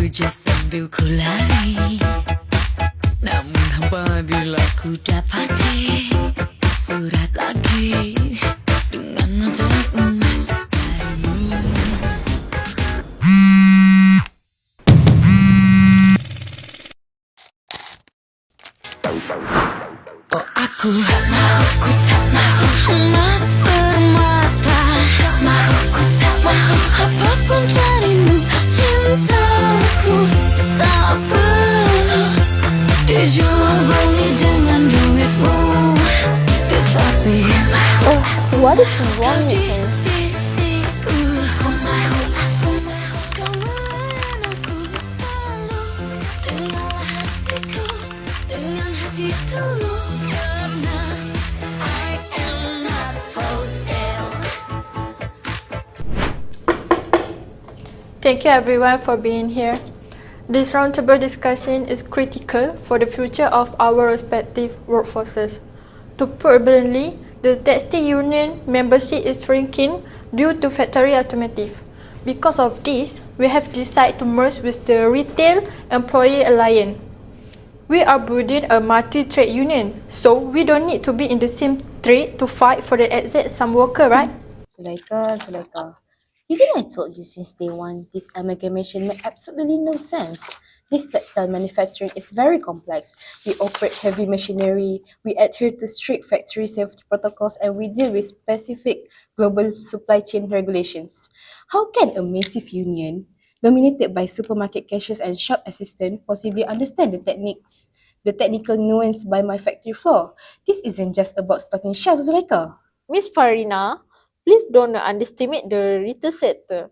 bekerja sambil ku lari. Namun hampa bila ku dapati surat lagi dengan materi emas darimu. Oh aku tak mau, ku tak mau emas permata. Tak mau, ku tak mau apapun darimu. Cintaku tak perlu dijual beli dengan duitmu. Tetapi What is wrong with her? Thank you everyone for being here. This roundtable discussion is critical for the future of our respective workforces. To put it bluntly, the textile union membership is shrinking due to factory automotive. Because of this, we have decided to merge with the Retail Employee Alliance. We are building a multi-trade union, so we don't need to be in the same trade to fight for the exact some worker, right? Zulaikha. Didn't I told you since day one, this amalgamation made absolutely no sense. This textile manufacturing is very complex. We operate heavy machinery, we adhere to strict factory safety protocols, and we deal with specific global supply chain regulations. How can a massive union, dominated by supermarket cashiers and shop assistants, possibly understand the technical nuance by my factory floor? This isn't just about stocking shelves, Zulaikha. Miss Farina, please don't underestimate the retail sector.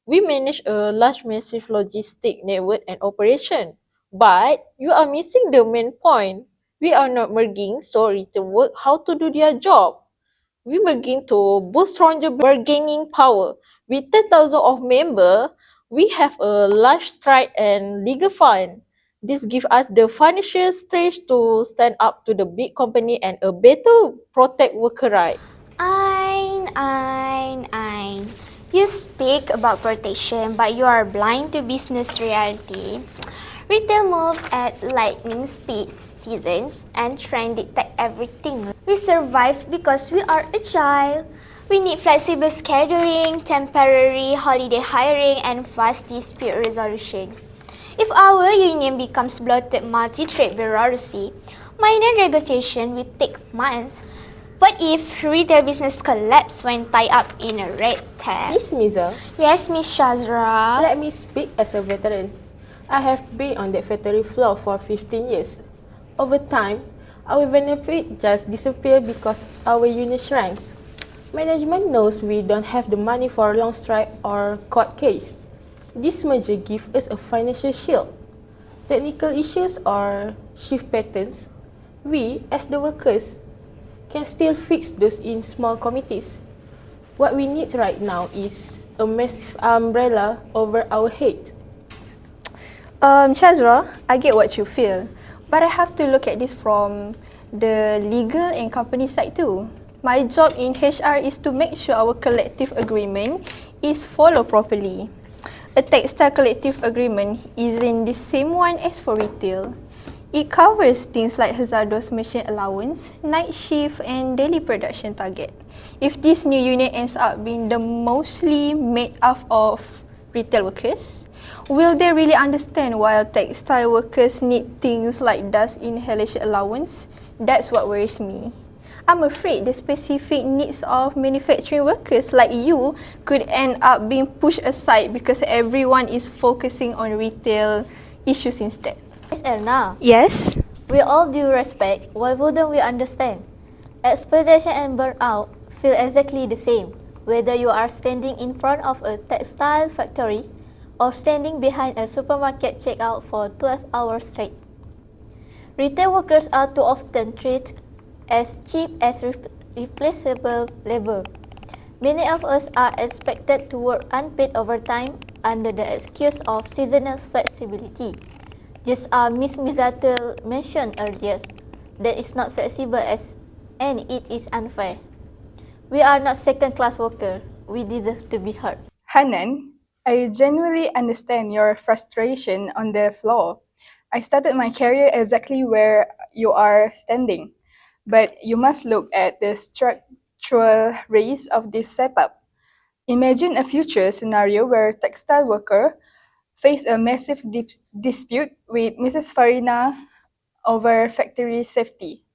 We manage a large massive logistic network and operation. But you are missing the main point. We are not merging so retail work how to do their job. We merging to boost stronger bargaining power. With 10,000 of members, we have a large strike and legal fund. This gives us the financial strength to stand up to the big company and a better protect worker right. Ain. You speak about protection, but you are blind to business reality. Retail move at lightning speed, seasons and trend detect everything. We survive because we are agile. We need flexible scheduling, temporary holiday hiring, and fast dispute resolution. If our union becomes bloated multi-trade bureaucracy, minor negotiation will take months. What if retail business collapse when tied up in a red tape? Miss Miza, Yes, Miss Shazra. let me speak as a veteran. I have been on that factory floor for 15 years. Over time, our benefit just disappeared because our unit shrinks. Management knows we don't have the money for a long strike or court case. This merger gives us a financial shield. Technical issues or shift patterns, we, as the workers, can still fix those in small committees. What we need right now is a massive umbrella over our head. Shazra, I get what you feel, but I have to look at this from the legal and company side too. My job in HR is to make sure our collective agreement is followed properly. A textile collective agreement isn't the same one as for retail. It covers things like hazardous machine allowance, night shift, and daily production target. If this new unit ends up being the mostly made up of retail workers, will they really understand why textile workers need things like dust inhalation allowance? That's what worries me. I'm afraid the specific needs of manufacturing workers like you could end up being pushed aside because everyone is focusing on retail issues instead. Miss Erna, Yes? with all due respect, why wouldn't we understand? Exploitation and burnout feel exactly the same, whether you are standing in front of a textile factory or standing behind a supermarket checkout for 12 hours straight. Retail workers are too often treated as cheap as replaceable labor. Many of us are expected to work unpaid overtime under the excuse of seasonal flexibility. Just as Ms. Mizatul mentioned earlier, that is not flexible and it is unfair. We are not second-class workers. We deserve to be heard. Hanan, I genuinely understand your frustration on the floor. I started my career exactly where you are standing, but you must look at the structural race of this setup. Imagine a future scenario where textile workers face a massive dispute with Mrs. Farina over factory safety,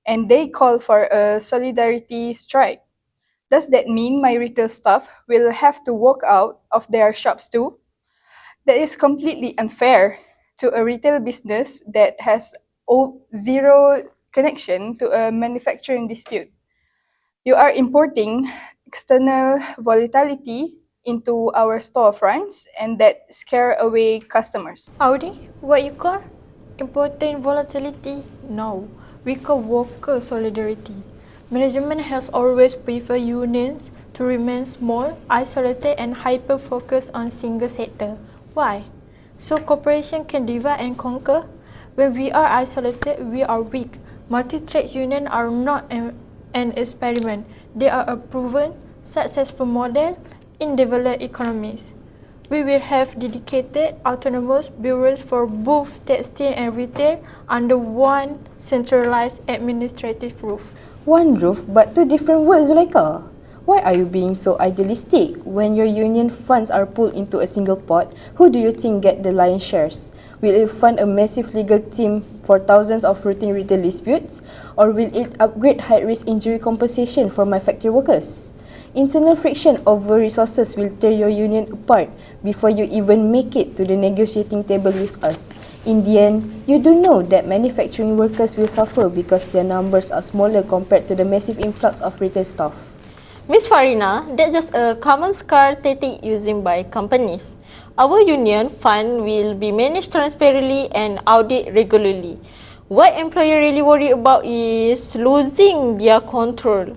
and they call for a solidarity strike. Does that mean my retail staff will have to walk out of their shops too? That is completely unfair to a retail business that has zero connection to a manufacturing dispute. You are importing external volatility into our storefronts and that scare away customers. Audi, what you call? Important volatility? No, we call worker solidarity. Management has always preferred unions to remain small, isolated and hyper-focused on single sector. Why? So corporation can divide and conquer? When we are isolated, we are weak. Multi-trade unions are not an experiment. They are a proven, successful model in developed economies. We will have dedicated autonomous bureaus for both textile and retail under one centralized administrative roof. One roof, but two different words, Zulaikha. Why are you being so idealistic? When your union funds are pulled into a single pot, who do you think get the lion's shares? Will it fund a massive legal team for thousands of routine retail disputes? Or will it upgrade high-risk injury compensation for my factory workers? Internal friction over resources will tear your union apart before you even make it to the negotiating table with us. In the end, you do know that manufacturing workers will suffer because their numbers are smaller compared to the massive influx of retail staff. Miss Farina, that's just a common scar tactic used by companies. Our union fund will be managed transparently and audited regularly. What employer really worry about is losing their control.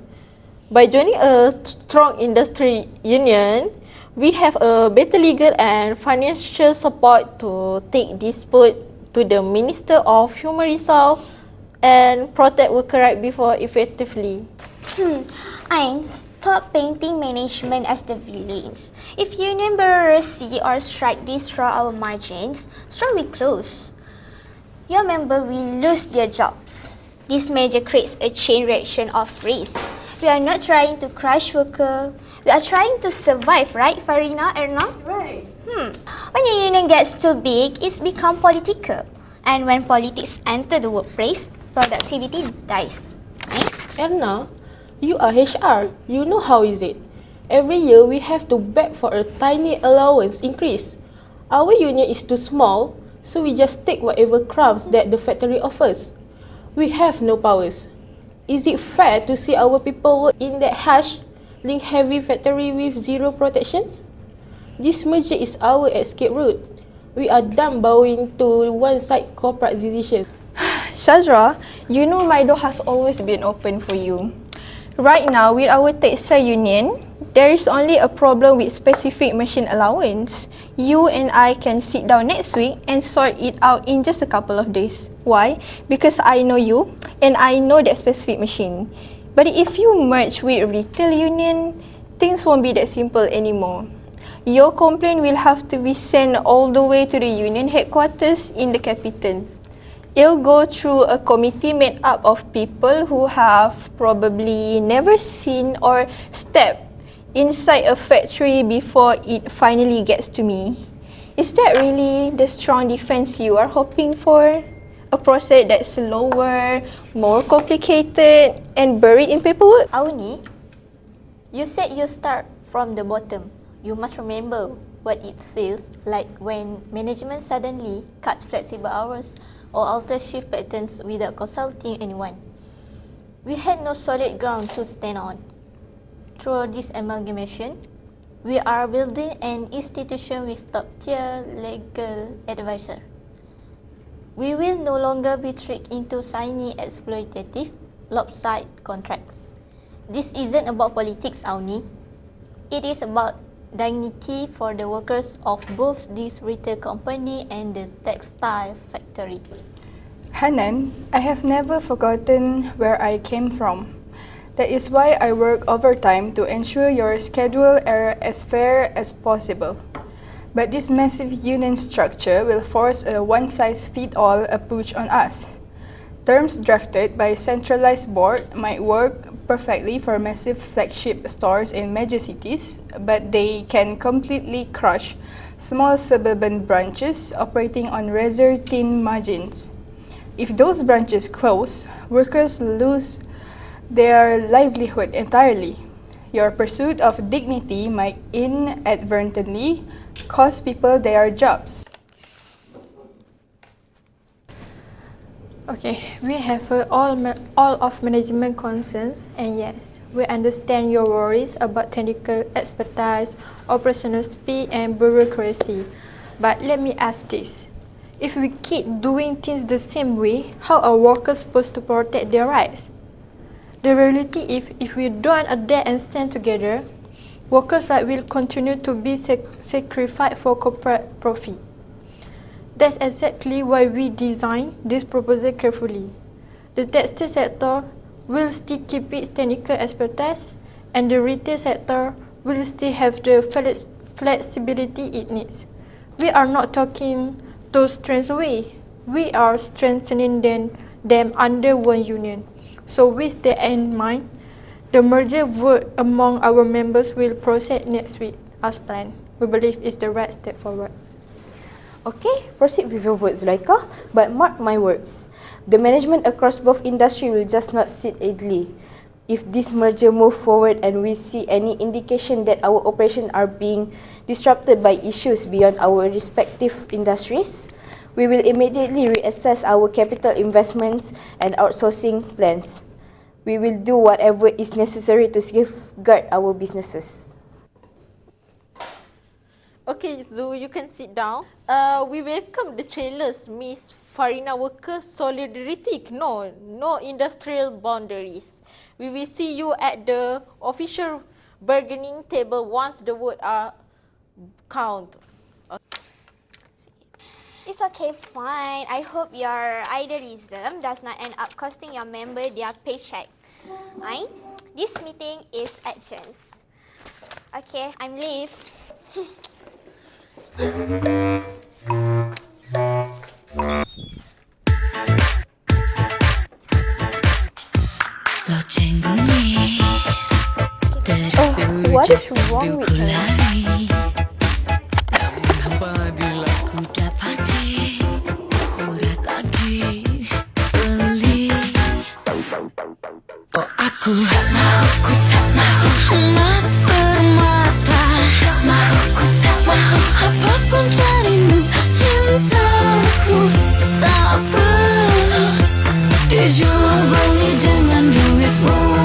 By joining a strong industry union, we have a better legal and financial support to take dispute to the Minister of Human Resources and protect worker rights before effectively. Ain, stop painting management as the villains. If union bureaucracy or strike destroy our margins, store will close. Your member will lose their jobs. This measure creates a chain reaction of risk. We are not trying to crush worker. We are trying to survive, right, Farina, Erna? Right. When a union gets too big, it's become political. And when politics enter the workplace, productivity dies. Right? Erna, you are HR. You know how is it. Every year we have to beg for a tiny allowance increase. Our union is too small, so we just take whatever crumbs that the factory offers. We have no powers. Is it fair to see our people work in that harsh, link-heavy factory with zero protections? This merger is our escape route. We are done bowing to one-side corporate decisions. Shazra, you know my door has always been open for you. Right now, with our textile union, there is only a problem with specific machine allowance. You and I can sit down next week and sort it out in just a couple of days. Why? Because I know you and I know that specific machine. But if you merge with retail union, things won't be that simple anymore. Your complaint will have to be sent all the way to the union headquarters in the capital. It'll go through a committee made up of people who have probably never seen or stepped inside a factory before it finally gets to me. Is that really the strong defense you are hoping for? A process that's slower, more complicated, and buried in paperwork? Auni, you said you start from the bottom. You must remember what it feels like when management suddenly cuts flexible hours or alters shift patterns without consulting anyone. We had no solid ground to stand on. Through this amalgamation, we are building an institution with top-tier legal advisor. We will no longer be tricked into signing exploitative, lopsided contracts. This isn't about politics, Auni. It is about dignity for the workers of both this retail company and the textile factory. Hanan, I have never forgotten where I came from. That is why I work overtime to ensure your schedule are as fair as possible. But this massive union structure will force a one-size-fits-all approach on us. Terms drafted by a centralized board might work perfectly for massive flagship stores in major cities, but they can completely crush small suburban branches operating on razor-thin margins. If those branches close, workers lose their livelihood entirely. Your pursuit of dignity might inadvertently cost people their jobs. Okay, we have heard all of management concerns, and yes, we understand your worries about technical expertise, operational speed, and bureaucracy. But let me ask this. If we keep doing things the same way, how are workers supposed to protect their rights? The reality is, if we don't adapt and stand together, workers' rights will continue to be sacrificed for corporate profit. That's exactly why we designed this proposal carefully. The textile sector will still keep its technical expertise, and the retail sector will still have the flexibility it needs. We are not taking those strengths away. We are strengthening them under one union. So with that in mind, the merger vote among our members will proceed next week as planned. We believe it's the right step forward. Okay, proceed with your vote, Zulaikha. But mark my words, the management across both industry will just not sit idly. If this merger move forward and we see any indication that our operations are being disrupted by issues beyond our respective industries, we will immediately reassess our capital investments and outsourcing plans. We will do whatever is necessary to safeguard our businesses. Okay, Zu, you can sit down. We welcome the trailers, Miss Farina Workers Solidarity. No industrial boundaries. We will see you at the official bargaining table once the votes are count. It's okay, fine. I hope your idealism does not end up costing your member their paycheck. Ain, this meeting is adjourned. Okay, I'm leave. What is wrong with her? Oh aku tak mahu emas permata. Tak mahu apapun carimu, cintaku tak perlu dijual beli dengan duitmu.